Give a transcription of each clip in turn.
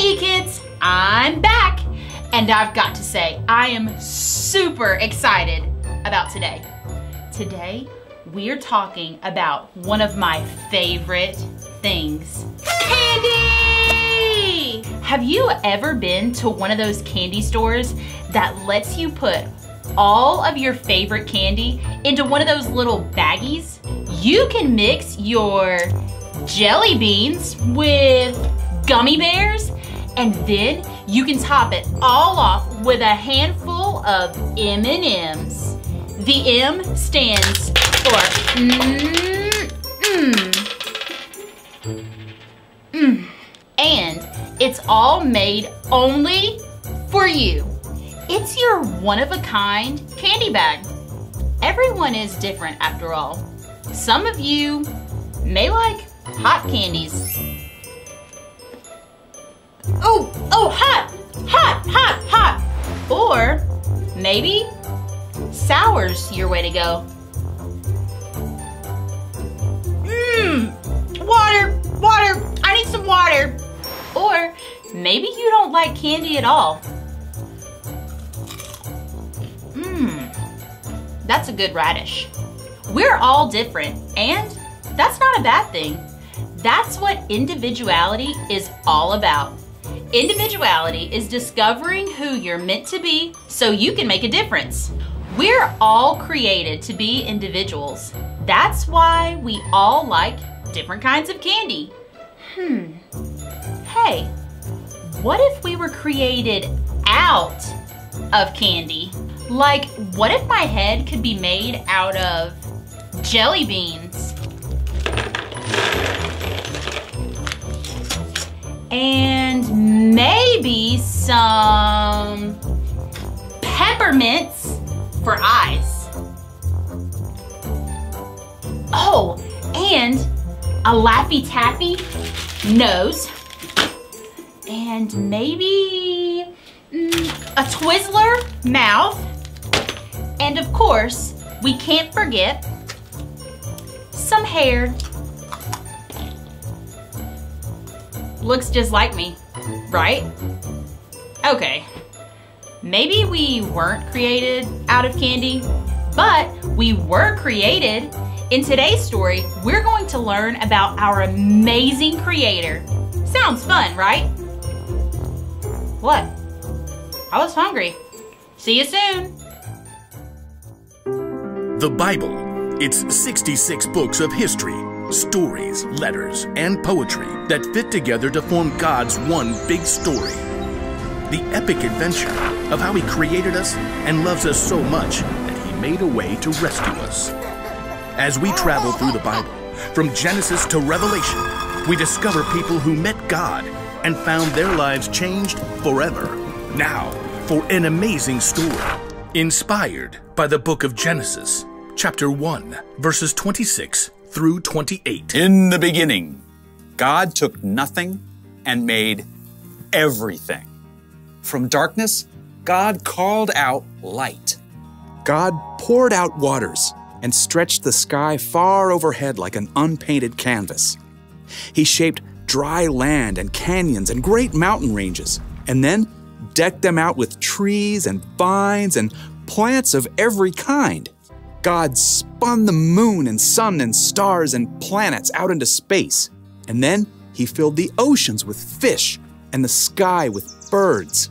Hey kids, I'm back, and I've got to say, I am super excited about today. Today, we're talking about one of my favorite things, candy! Have you ever been to one of those candy stores that lets you put all of your favorite candy into one of those little baggies? You can mix your jelly beans with gummy bears, and then you can top it all off with a handful of M&Ms. The M stands for and it's all made only for you. It's your one-of-a-kind candy bag. Everyone is different after all. Some of you may like hot candies. Oh, hot! Or maybe sour's your way to go. Water! I need some water. Or maybe you don't like candy at all. That's a good radish. We're all different, and that's not a bad thing. That's what individuality is all about. Individuality is discovering who you're meant to be so you can make a difference. We're all created to be individuals. That's why we all like different kinds of candy. Hey, what if we were created out of candy? Like, what if my head could be made out of jelly beans? And maybe some peppermints for eyes. Oh, and a Laffy Taffy nose. And maybe a Twizzler mouth. And of course, we can't forget some hair. Looks just like me, right? Okay, maybe we weren't created out of candy, but we were created. In today's story, we're going to learn about our amazing creator. Sounds fun, right? What? I was hungry. See you soon. The Bible. It's 66 books of history, stories, letters, and poetry that fit together to form God's one big story. The epic adventure of how He created us and loves us so much that He made a way to rescue us. As we travel through the Bible, from Genesis to Revelation, we discover people who met God and found their lives changed forever. Now, for an amazing story, inspired by the book of Genesis, chapter 1, verses 26 through 28. In the beginning, God took nothing and made everything. From darkness, God called out light. God poured out waters and stretched the sky far overhead like an unpainted canvas. He shaped dry land and canyons and great mountain ranges, and then decked them out with trees and vines and plants of every kind. God spun the moon and sun and stars and planets out into space, and then He filled the oceans with fish and the sky with birds.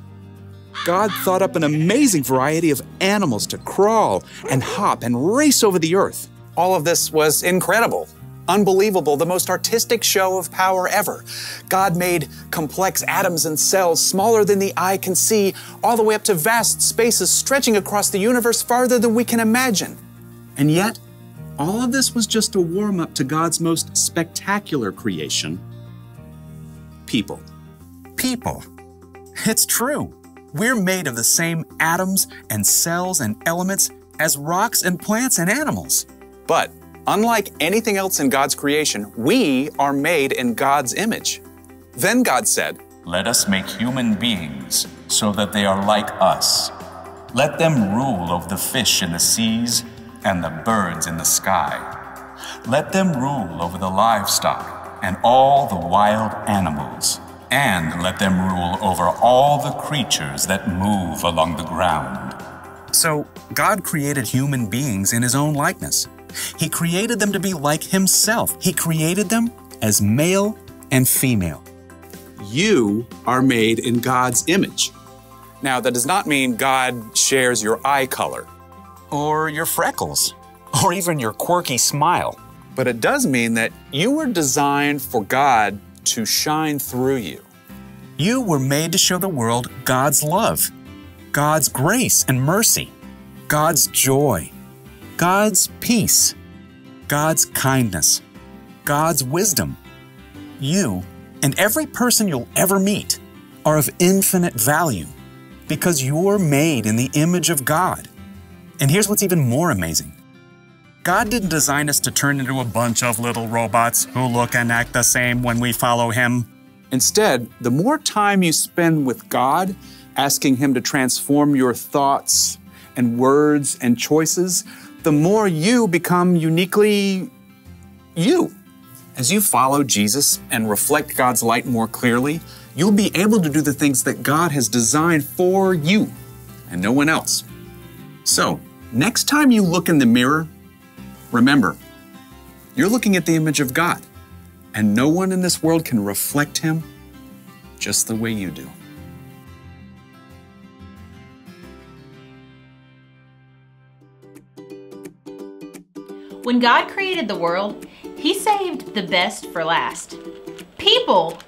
God thought up an amazing variety of animals to crawl and hop and race over the earth. All of this was incredible, unbelievable, the most artistic show of power ever. God made complex atoms and cells smaller than the eye can see, all the way up to vast spaces stretching across the universe farther than we can imagine. And yet, all of this was just a warm-up to God's most spectacular creation, people. People. It's true. We're made of the same atoms and cells and elements as rocks and plants and animals. But unlike anything else in God's creation, we are made in God's image. Then God said, "Let us make human beings so that they are like us. Let them rule over the fish in the seas and the birds in the sky. Let them rule over the livestock and all the wild animals, and let them rule over all the creatures that move along the ground. So, God created human beings in His own likeness. He created them to be like Himself. He created them as male and female. You are made in God's image. Now, that does not mean God shares your eye color, Or your freckles. Or even your quirky smile. but it does mean that you were designed for God to shine through you. You were made to show the world God's love, God's grace and mercy, God's joy, God's peace, God's kindness, God's wisdom. You and every person you'll ever meet are of infinite value because you're made in the image of God. And here's what's even more amazing. God didn't design us to turn into a bunch of little robots who look and act the same when we follow Him. Instead, the more time you spend with God, asking Him to transform your thoughts and words and choices, the more you become uniquely you. As you follow Jesus and reflect God's light more clearly, you'll be able to do the things that God has designed for you and no one else. So, next time you look in the mirror, remember, you're looking at the image of God, and no one in this world can reflect Him just the way you do. When God created the world, He saved the best for last. People.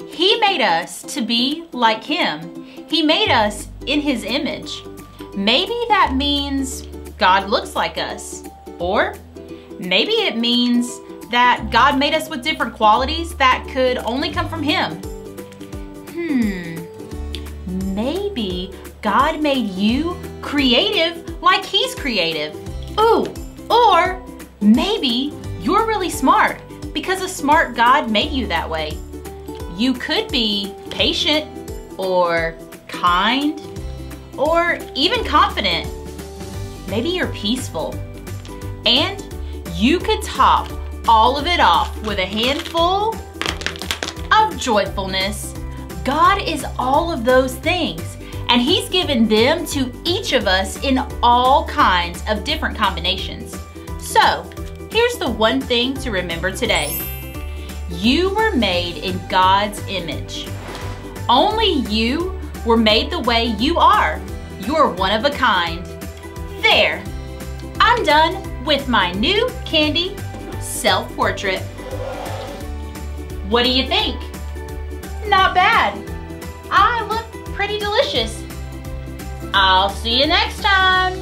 He made us to be like Him. He made us in His image. Maybe that means God looks like us. Or maybe it means that God made us with different qualities that could only come from Him. Maybe God made you creative like He's creative. Ooh, or maybe you're really smart because a smart God made you that way. You could be patient or kind or even confident. Maybe you're peaceful. And you could top all of it off with a handful of joyfulness. God is all of those things, and He's given them to each of us in all kinds of different combinations. So, here's the one thing to remember today. You were made in God's image. Only you were made the way you are. You're one of a kind. There, I'm done with my new candy self-portrait. What do you think? Not bad. I look pretty delicious. I'll see you next time.